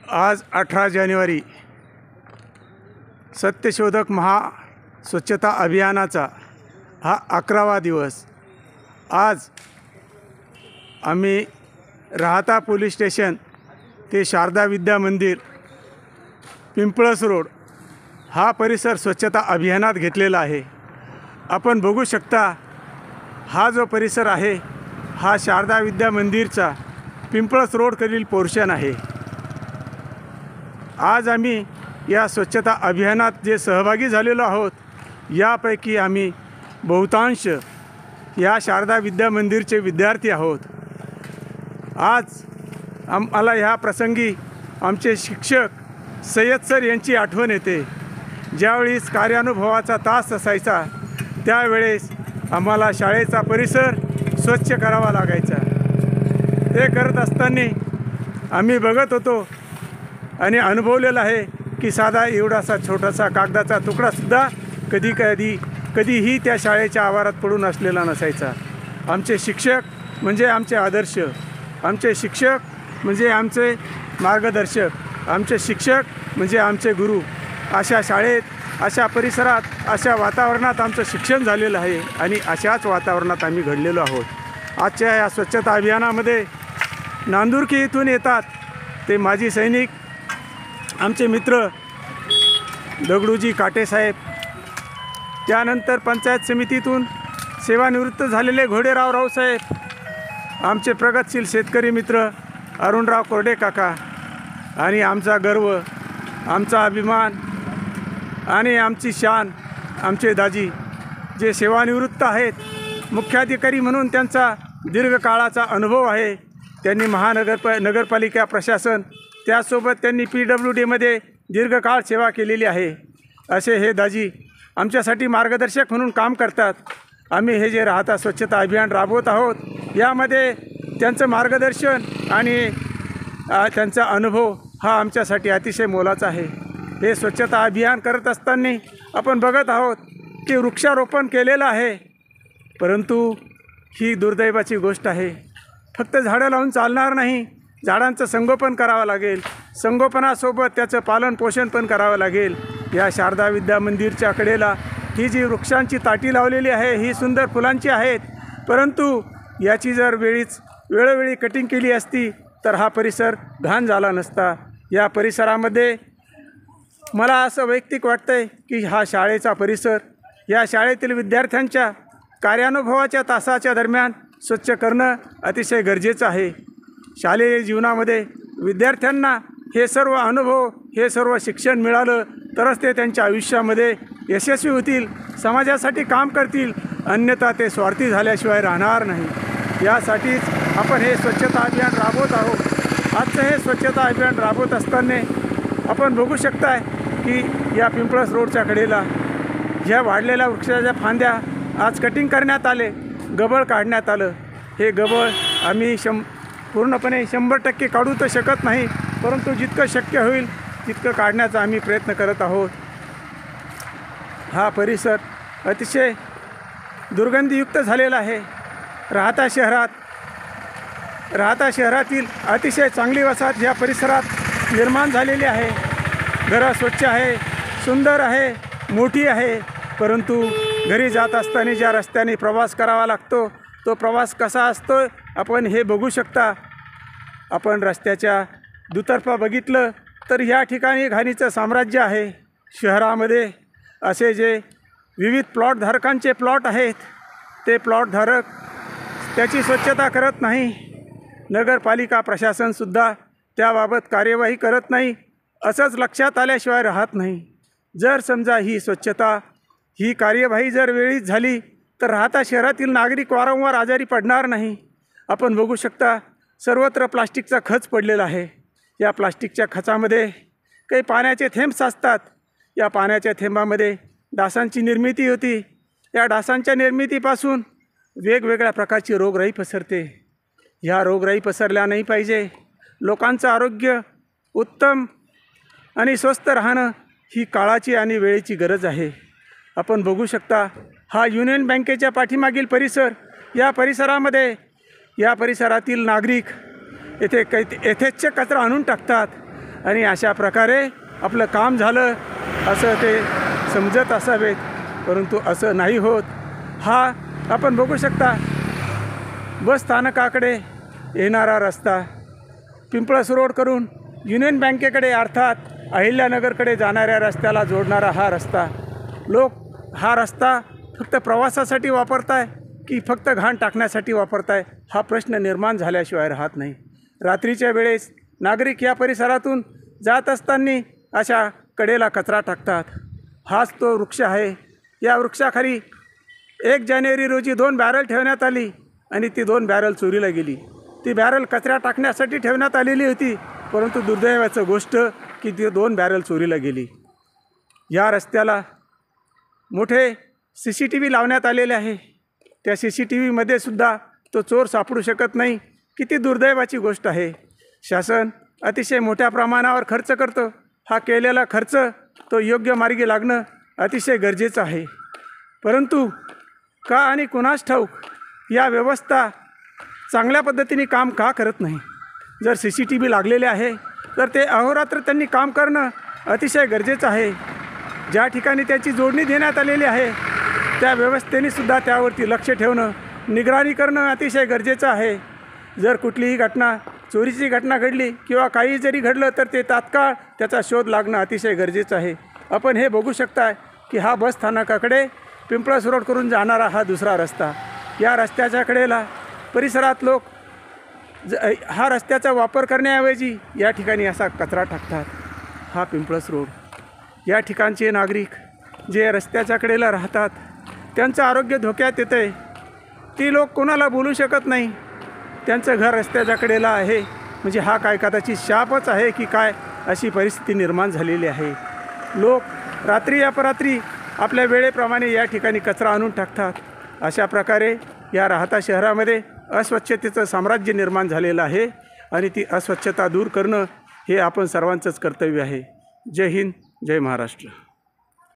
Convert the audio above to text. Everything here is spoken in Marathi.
आज 18 जानेवारी सत्यशोधक स्वच्छता अभियानाचा हा 11वा दिवस। आज आम्ही राहता पोलीस स्टेशन ते शारदा विद्या मंदिर पिंपळस रोड हा परिसर स्वच्छता अभियानात घेतलेला आहे। आपण बघू शकता हा जो परिसर आहे हा शारदा विद्या मंदिरचा पिंपळस रोडकडील पोर्शन आहे। आज आम्ही या स्वच्छता अभियानात जे सहभागी झालेलो आहोत यापैकी आम्ही बहुतांश या शारदा विद्या मंदिरचे विद्यार्थी आहोत। आज आम्हाला ह्या प्रसंगी आमचे शिक्षक सय्यद सर यांची आठवण येते। ज्यावेळेस कार्यानुभवाचा तास असायचा त्यावेळेस आम्हाला शाळेचा परिसर स्वच्छ करावा लागायचा। हे करत असताना आम्ही बघत होतो आणि अनुभवलेलं आहे की साधा एवढासा छोटासा कागदाचा तुकडासुद्धा कधीही त्या शाळेच्या आवारात पडून असलेला नसायचा। आमचे शिक्षक म्हणजे आमचे आदर्श, आमचे शिक्षक म्हणजे आमचे मार्गदर्शक, आमचे शिक्षक म्हणजे आमचे गुरु। अशा शाळेत, अशा परिसरात, अशा वातावरणात आमचं शिक्षण झालेलं आहे आणि अशाच वातावरणात आम्ही घडलेलो आहोत। आजच्या या स्वच्छता अभियानामध्ये नांदुरकी इथून येतात ते माजी सैनिक, आमचे मित्र दगडूजी काटेसाहेब, त्यानंतर पंचायत समितीतून सेवानिवृत्त झालेले घोडेराव रावसाहेब, आमचे प्रगतशील शेतकरी मित्र अरुणराव कोरडे काका आणि आमचा गर्व, आमचा अभिमान आणि आमची शान आमचे दाजी जे सेवानिवृत्त आहेत। मुख्याधिकारी म्हणून त्यांचा दीर्घकाळाचा अनुभव आहे। त्यांनी नगरपालिका प्रशासन त्यासोबत त्यांनी PWDमध्ये दीर्घकाळ सेवा केलेली आहे। असे हे दाजी आमच्यासाठी मार्गदर्शक म्हणून काम करतात। आम्ही हे जे राहता स्वच्छता अभियान राबवत आहोत यामध्ये त्यांचं मार्गदर्शन आणि त्यांचा अनुभव हा आमच्यासाठी अतिशय मोलाचा आहे। हे स्वच्छता अभियान करत असताना आपण बघत आहोत की वृक्षारोपण केलेलं आहे, परंतु ही दुर्दैवाची गोष्ट आहे। फक्त झाडं लावून चालणार नाही, झाडांचं संगोपन करावं लागेल, संगोपनासोबत त्याचं पालन पोषण पण करावं लागेल। या शारदा विद्या मंदिरच्या कडेला ही जी वृक्षांची ताटी लावलेली आहे ही सुंदर फुलांची आहेत, परंतु याची जर वेळोवेळी कटिंग केली असती तर हा परिसर घाण झाला नसता। या परिसरामध्ये मला असं वैयक्तिक वाटतंय की हा शाळेचा परिसर या शाळेतील विद्यार्थ्यांच्या कार्यानुभवाच्या तासाच्या दरम्यान स्वच्छ करणं अतिशय गरजेचं आहे। शालेय जीवनामध्ये विद्यार्थ्यांना हे सर्व अनुभव, हे सर्व शिक्षण मिळालं तरच ते त्यांच्या आयुष्यामध्ये यशस्वी होतील, समाजासाठी काम करतील, अन्यथा ते स्वार्थी झाल्याशिवाय राहणार नाही। यासाठीच आपण हे स्वच्छता अभियान राबवत आहोत। आजचं हे स्वच्छता अभियान राबवत असताना आपण बघू शकताय की या पिंपळस रोडच्या कडेला ह्या वाढलेल्या वृक्षाच्या फांद्या आज कटिंग करण्यात आले, गबळ काढण्यात आलं। हे गबळ आम्ही पूर्णपणे 100% काढू तर शकत नाही, परंतु जितकं शक्य होईल तितकं काढण्याचा आम्ही प्रयत्न करत आहोत। हा परिसर अतिशय दुर्गंधीयुक्त झालेला आहे। राहता शहरातील अतिशय चांगली वसाहत या परिसरात निर्माण झालेली आहे। घरं स्वच्छ आहे, सुंदर आहे, मोठी आहे, परंतु घरी जात असताना ज्या रस्त्याने प्रवास करावा लागतो तो प्रवास कसा असतो आपण हे बघू शकता। आपण रस्त्याच्या दुतर्फा बघितलं तर या ठिकाणी घाणीचं साम्राज्य आहे। शहरामध्ये असे जे विविध प्लॉटधारकांचे प्लॉट आहेत ते प्लॉटधारक त्याची स्वच्छता करत नाही। नगरपालिका प्रशासनसुद्धा त्याबाबत कार्यवाही करत नाही, असंच लक्षात आल्याशिवाय राहत नाही। जर समजा ही स्वच्छता, ही कार्यवाही जर वेळीच झाली तर राहता शहरातील नागरिक वारंवार आजारी पडणार नाही। आपण बघू शकता सर्वत्र प्लास्टिकचा खच पडलेला आहे। या प्लास्टिकच्या खचामध्ये काही पाण्याचे थेंब साचतात। या पाण्याच्या थेंबामध्ये डासांची निर्मिती होती। या डासांच्या निर्मितीपासून वेगवेगळ्या प्रकारची रोगराई पसरते। ह्या रोगराई पसरल्या नाही पाहिजे। लोकांचं आरोग्य उत्तम आणि स्वस्थ राहणं ही काळाची आणि वेळेची गरज आहे। आपण बघू शकता हा युनियन बँकेच्या पाठीमागील परिसर, या परिसरामध्ये या परिसरातील नागरिक येथे यथेच्छ कचरा आणून टाकतात आणि अशा प्रकारे आपलं काम झालं असं ते समजत असावेत, परंतु असं नाही होत. हा आपण बघू शकता बस स्थानकाकडे येणारा रस्ता, पिंपळस रोड करून युनियन बँकेकडे अर्थात अहिल्यानगरकडे जाणाऱ्या रस्त्याला जोडणारा हा रस्ता. लोक हा रस्ता फक्त प्रवासासाठी वापरताय की फक्त घाण टाकण्यासाठी वापरताय हा प्रश्न निर्माण झाल्याशिवाय राहत नाही. रात्रीच्या वेळेस नागरिक या परिसरातून जात असताना अशा कडेला कचरा टाकतात. हाच तो वृक्ष आहे. या वृक्षाखाली 1 जानेवारी रोजी 2 बॅरल ठेवण्यात आली आणि ती 2 बॅरल चोरीला गेली. ती बॅरल कचरा टाकण्यासाठी ठेवण्यात आलेली होती, परंतु दुर्दैवाचं गोष्ट की ती 2 बॅरल चोरीला गेली. या रस्त्याला मोठे CCTV लावण्यात आलेले आहे. त्या CCTVमध्ये सुद्धा तो चोर सापडू शकत नाही. किती दुर्दैवाची गोष्ट आहे. शासन अतिशय मोठ्या प्रमाणावर खर्च करतं. हा केलेला खर्च तो योग्य मार्गी लागणं अतिशय गरजेचं आहे. परंतु का आणि कुणास ठाऊक या व्यवस्था चांगल्या पद्धतीने काम का करत नाही. जर CCTV लागलेले आहे तर ते अहोरात्र त्यांनी काम करणं अतिशय गरजेचं आहे. ज्या ठिकाणी त्याची जोडणी देण्यात आलेली आहे त्या व्यवस्थेने सुद्धा त्यावरती लक्ष ठेवणं, निगराणी करणं अतिशय गरजेचं आहे. जर कुठलीही घटना, चोरीची घटना घडली किंवा काही जरी घडलं तर ते तात्काळ त्याचा शोध लागणं अतिशय गरजेचं आहे. आपण हे बघू शकताय की हा बस स्थानकाकडे पिंपळस रोड करून जाणारा हा दुसरा रस्ता. या रस्त्याच्या कडेला परिसरात लोक हा रस्त्याचा वापर करण्याऐवजी या ठिकाणी असा कचरा टाकतात. हा पिंपळस रोड, या ठिकाणचे नागरिक जे रस्त्याच्या कडेला राहतात त्यांचं आरोग्य धोक्यात येतं आहे. ती लोक कोणाला बोलू शकत नाही. त्यांचं घर रस्त्याच्या कडेला आहे म्हणजे हा काय कदाचित शापच आहे की काय, अशी परिस्थिती निर्माण झालेली आहे. लोक रात्री अपरात्री आपल्या वेळेप्रमाणे या ठिकाणी कचरा आणून टाकतात. अशा प्रकारे या राहता शहरामध्ये अस्वच्छतेचं साम्राज्य निर्माण झालेलं आहे आणि ती अस्वच्छता दूर करणं हे आपण सर्वांचंच कर्तव्य आहे. जय हिंद, जय महाराष्ट्र.